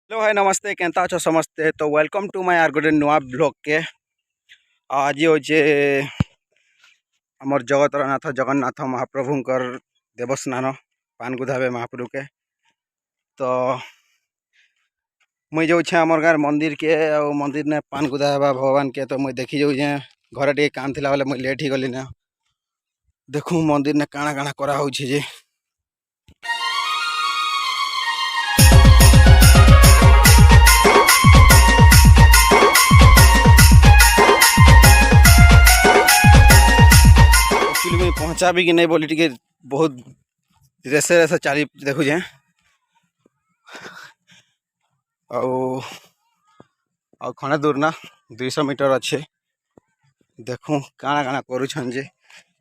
Hello hi नमस्ते Kenta अच्छो समस्ते। तो वेलकम टू माय आर गोटे नुआ ब्लॉग के आज होचे आमर जगतर नाथ जगन्नाथ महाप्रभुंकर देवस्नान पानगुधावे महाप्रभु के। तो मुई जो आमर गाँव मंदिर के मंदिर ने पानगुधावा भगवान के। तो मुई देखी जो घर टे काम थिला बेले मुई लेट ही गली ना देखूँ मंदिर ने काଣା काଣା करा होउछे जे। पहुँचा भी कि नहीं बोली टी बहुत रेसे रेसे चाली देखुचे खणे दूर ना 200 मीटर अच्छे देखूँ काଣା काଣା करुछन जे।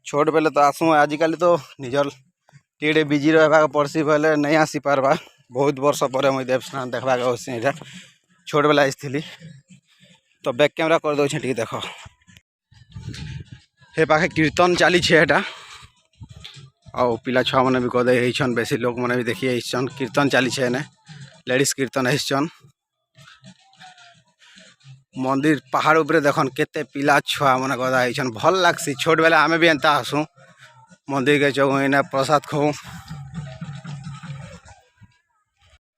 छोट बेले तो आसू आजिकल तो निजर टीडे बिजी रहा पड़सी बेले नहीं आसी पारबा। बहुत वर्ष पर मुझे देवस्नान देखा यहाँ छोट बेला आई तो बैक कैमरा कर दौचे टी देख हे पाखे कीर्तन चली है आउ पिला छुआ मैंने भी कदे बेसी लोक मैंने भी देखी आईन कीर्तन चली है लेडीज कीर्तन आईन मंदिर पहाड़ उपरे देखन केते पिला छुआ मैंने कदा आईन भल लगसी। छोट बेला आमे भी एंता आसू मंदिर के जाऊँ इना प्रसाद खाऊँ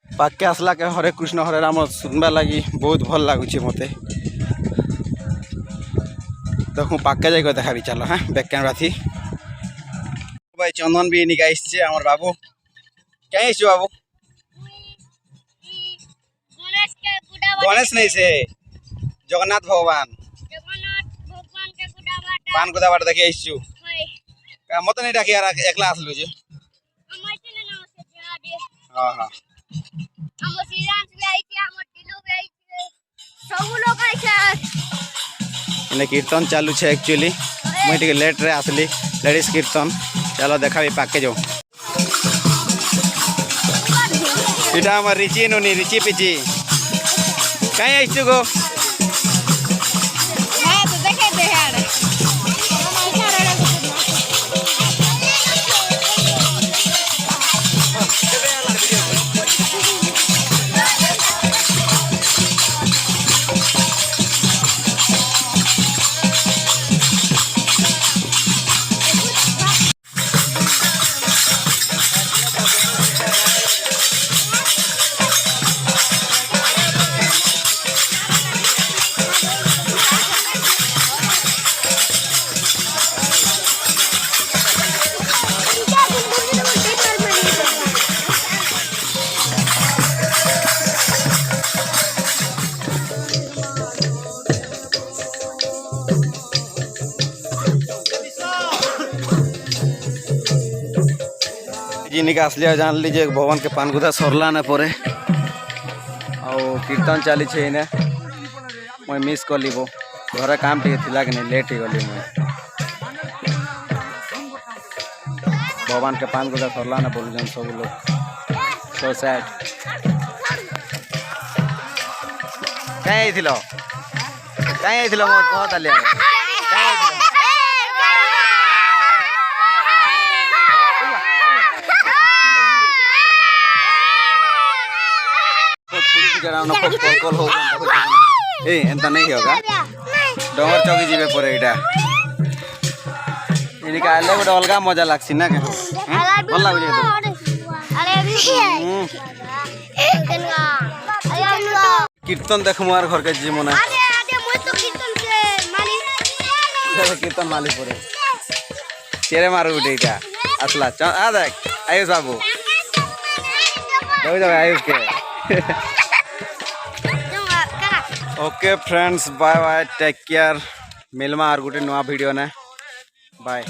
पाके आसला के हरे कृष्ण हरे राम सुनबा लगी बहुत भल लगुच मते। देखूँ पाके जाइए देखा भी चलो हाँ बैक कैमरा थी भाई चंदन भी निका आमर बाबू क्या बाबू गणेश नहीं से जगन्नाथ भगवान पान गुदा बाट देखी आईसु मत नहीं डाकी यार एकला आसलु जे। हां हां हमर श्रीराम भी आई थी हमर दिलो भी आई थी सब लोग आई छे ने कीर्तन चालू छे। एक्चुअली मैं टिके लेट रे आसली लेडीज कीर्तन चलो देखा भी पाके जाऊँ इटा हमर रिची नुनी रिची पिची कहीं आईसु गो जिनिका आसलिया जान लीजिए भगवान के पानगुदा सरला ना परे कीर्तन चली इने मैं मिस कली वो घर काम टे थिला कि नहीं लेट ही गली मैं भगवान के पानगुदा सरला ना बोल सब लोग सो सैड कहीं आई थी मोर कहत आलिया एंता नहीं होगा डोंगर चौकी जीवे परे इटा इनका आले गोटे अलग मजा लागसी ना के भल लागु कीर्तन देख मोर घर के जी मना कीर्तन माली परे तेरे मारू उठे इटा असला आ देख आयुष बाबू आयुष के okay friends bye bye take care मिलमा और गोटे नुआ वीडियो ने बाय।